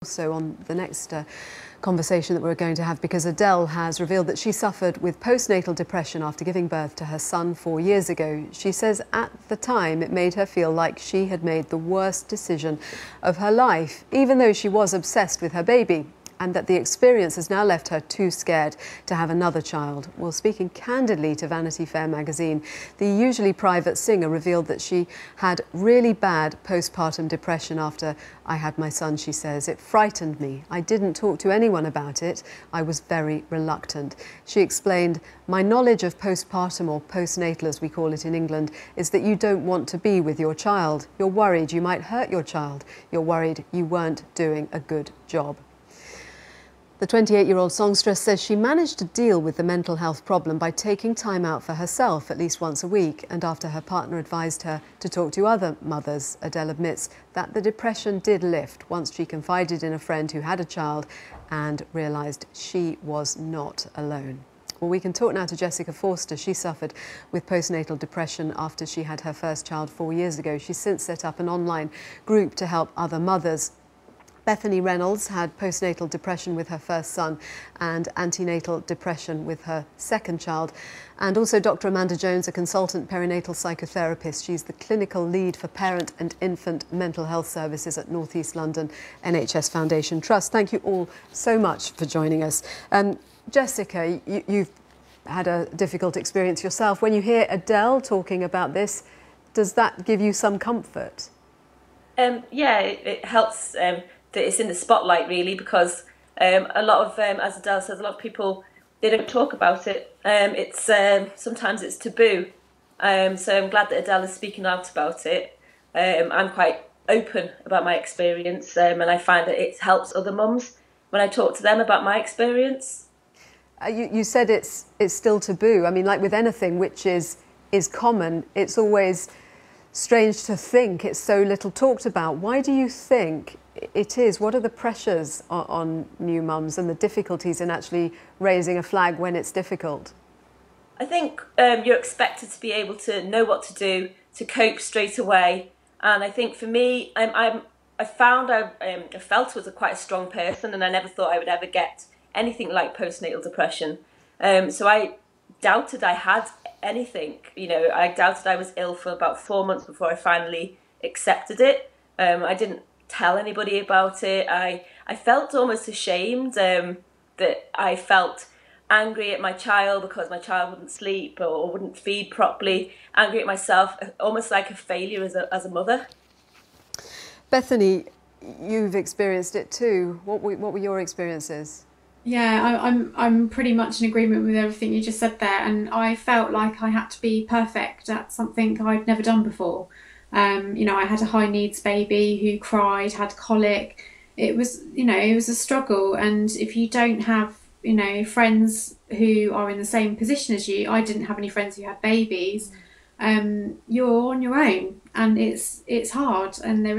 Also on the next conversation that we're going to have, because Adele has revealed that she suffered with postnatal depression after giving birth to her son 4 years ago. She says at the time it made her feel like she had made the worst decision of her life, even though she was obsessed with her baby, and that the experience has now left her too scared to have another child. Well, speaking candidly to Vanity Fair magazine, the usually private singer revealed that she had really bad postpartum depression after I had my son, she says. It frightened me. I didn't talk to anyone about it. I was very reluctant. She explained, my knowledge of postpartum, or postnatal as we call it in England, is that you don't want to be with your child. You're worried you might hurt your child. You're worried you weren't doing a good job. The 28-year-old songstress says she managed to deal with the mental health problem by taking time out for herself at least once a week, and after her partner advised her to talk to other mothers. Adele admits that the depression did lift once she confided in a friend who had a child and realised she was not alone. Well, we can talk now to Jessica Forster. She suffered with postnatal depression after she had her first child 4 years ago. She's since set up an online group to help other mothers. Bethany Reynolds had postnatal depression with her first son and antenatal depression with her second child. And also Dr. Amanda Jones, a consultant perinatal psychotherapist. She's the clinical lead for parent and infant mental health services at North East London NHS Foundation Trust. Thank you all so much for joining us. Jessica, you've had a difficult experience yourself. When you hear Adele talking about this, does that give you some comfort? Yeah, it helps that it's in the spotlight, really, because a lot of, as Adele says, a lot of people, they don't talk about it. Sometimes it's taboo. So I'm glad that Adele is speaking out about it. I'm quite open about my experience, and I find that it helps other mums when I talk to them about my experience. You said it's still taboo. I mean, like with anything which is common, it's always strange to think it's so little talked about. Why do you think it is? What are the pressures on new mums and the difficulties in actually raising a flag when it's difficult? I think you're expected to be able to know what to do, to cope straight away. And I think for me, I felt I was quite a strong person, and I never thought I would ever get anything like postnatal depression. So I doubted I had anything. You know, I doubted I was ill for about 4 months before I finally accepted it. I didn't tell anybody about it. I felt almost ashamed that I felt angry at my child because my child wouldn't sleep or wouldn't feed properly, angry at myself, almost like a failure as a mother. Bethany, you've experienced it too. What were your experiences? Yeah, I'm pretty much in agreement with everything you just said there, and I felt like I had to be perfect at something I'd never done before. You know, I had a high needs baby who cried, had colic. It was, you know, it was a struggle, and if you don't have, you know, friends who are in the same position as you, I didn't have any friends who had babies. You're on your own, and it's hard, and there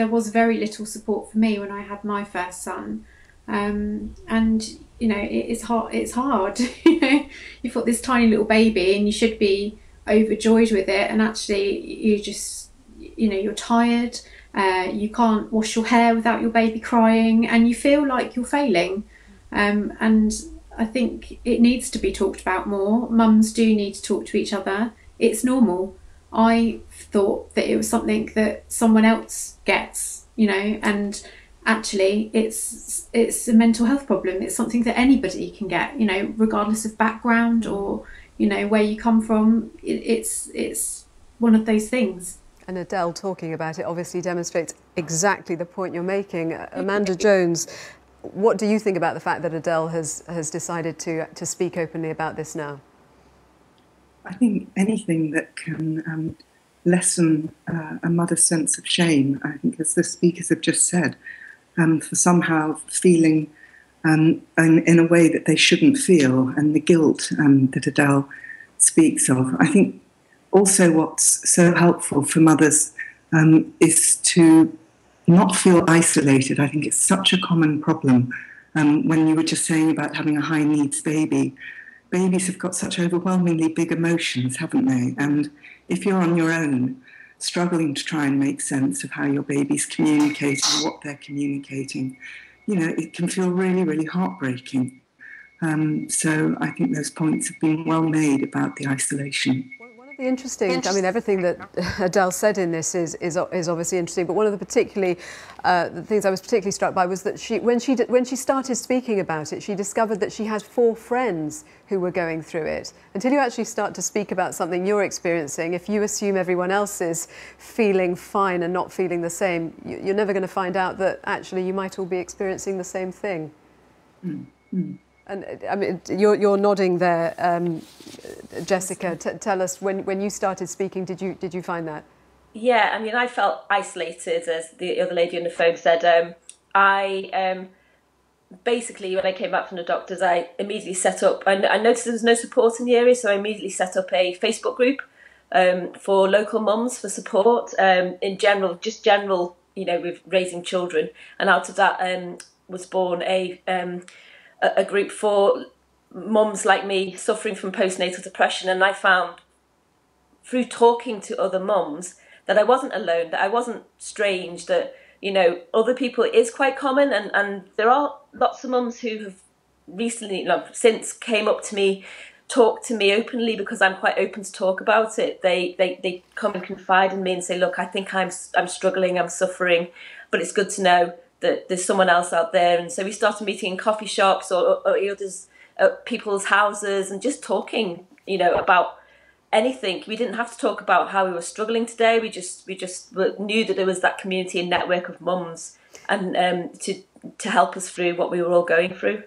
was very little support for me when I had my first son. And you know, it's hard. You know, you've got this tiny little baby and you should be overjoyed with it, and actually you know, you're tired, you can't wash your hair without your baby crying, and you feel like you're failing. And I think it needs to be talked about more. Mums do need to talk to each other. It's normal. I thought that it was something that someone else gets, you know, and actually it's a mental health problem. It's something that anybody can get, you know, regardless of background or, you know, where you come from. It's one of those things. And Adele talking about it obviously demonstrates exactly the point you're making. Amanda Jones, what do you think about the fact that Adele has decided to speak openly about this now? I think anything that can lessen a mother's sense of shame, I think, as the speakers have just said, for somehow feeling in a way that they shouldn't feel, and the guilt that Adele speaks of. I think also what's so helpful for mothers is to not feel isolated. I think it's such a common problem. When you were just saying about having a high needs baby, babies have got such overwhelmingly big emotions, haven't they? And if you're on your own, struggling to try and make sense of how your baby's communicating, what they're communicating, you know, it can feel really, really heartbreaking. So I think those points have been well made about the isolation. One of the interesting, I mean, everything that Adele said in this is obviously interesting, but one of the the things I was particularly struck by was that when she started speaking about it, she discovered that she had 4 friends who were going through it. Until you actually start to speak about something you're experiencing, if you assume everyone else is feeling fine and not feeling the same, you're never going to find out that actually you might all be experiencing the same thing. Mm-hmm. And I mean, you're nodding there, Jessica. Tell us, when you started speaking, did you find that? Yeah, I mean, I felt isolated, as the other lady on the phone said. Basically, when I came back from the doctors, I immediately set up. I noticed there was no support in the area, so I immediately set up a Facebook group for local mums for support in general, just general, you know, with raising children. And out of that was born a group for mums like me suffering from postnatal depression. And I found through talking to other mums that I wasn't alone, that I wasn't strange, that, you know, other people, it is quite common. And there are lots of mums who have recently, since came up to me, talked to me openly, because I'm quite open to talk about it. They come and confide in me and say, look, I think I'm struggling, I'm suffering, but it's good to know that there's someone else out there. And so we started meeting in coffee shops or others at people's houses and just talking, you know, about anything. We didn't have to talk about how we were struggling today. We just knew that there was that community and network of mums and to help us through what we were all going through.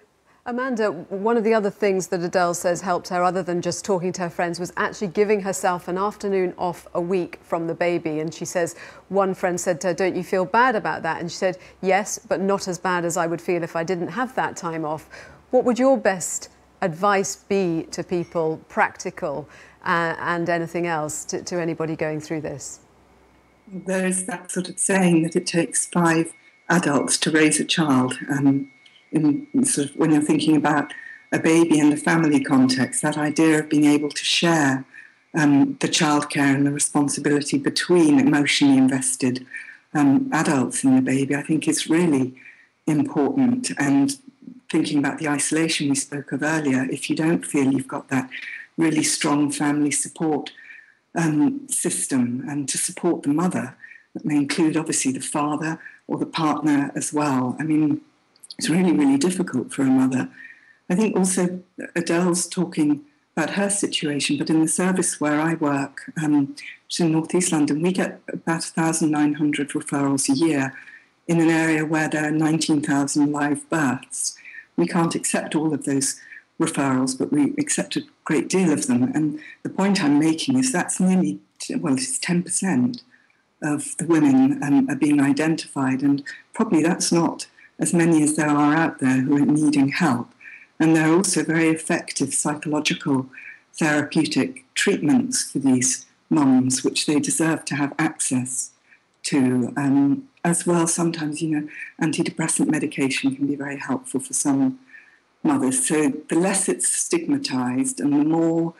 Amanda, one of the other things that Adele says helped her, other than just talking to her friends, was actually giving herself an afternoon off a week from the baby. And she says one friend said to her, don't you feel bad about that? And she said, yes, but not as bad as I would feel if I didn't have that time off. What would your best advice be to people, practical and anything else, to anybody going through this? There is that sort of saying that it takes 5 adults to raise a child. In sort of, when you're thinking about a baby in the family context, that idea of being able to share the childcare and the responsibility between emotionally invested adults in the baby, I think is really important. And thinking about the isolation we spoke of earlier, if you don't feel you've got that really strong family support system, and to support the mother, that may include obviously the father or the partner as well. I mean, it's really, really difficult for a mother. I think also Adele's talking about her situation, but in the service where I work, which is in North East London, we get about 1,900 referrals a year in an area where there are 19,000 live births. We can't accept all of those referrals, but we accept a great deal of them. And the point I'm making is that's nearly, well, it's 10% of the women are being identified, and probably that's not as many as there are out there who are needing help. And there are also very effective psychological therapeutic treatments for these mums, which they deserve to have access to. As well, sometimes, you know, antidepressant medication can be very helpful for some mothers. So the less it's stigmatized and the more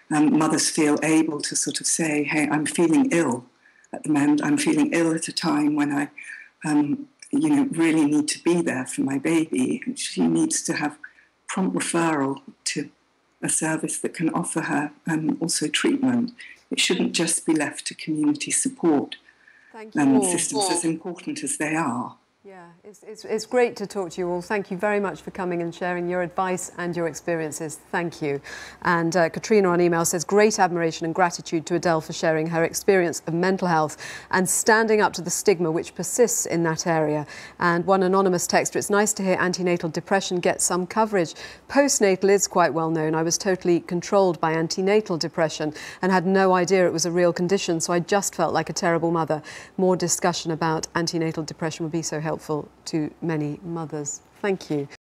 mothers feel able to sort of say, hey, I'm feeling ill at the moment. I'm feeling ill at a time when I you know, really need to be there for my baby. And she needs to have prompt referral to a service that can offer her also treatment. It shouldn't just be left to community support systems, as important as they are. Yeah, it's great to talk to you all. Thank you very much for coming and sharing your advice and your experiences. Thank you. And Katrina on email says, great admiration and gratitude to Adele for sharing her experience of mental health and standing up to the stigma which persists in that area. And one anonymous texter, it's nice to hear antenatal depression get some coverage. Postnatal is quite well known. I was totally controlled by antenatal depression and had no idea it was a real condition, so I just felt like a terrible mother. More discussion about antenatal depression would be so helpful to many mothers. Thank you.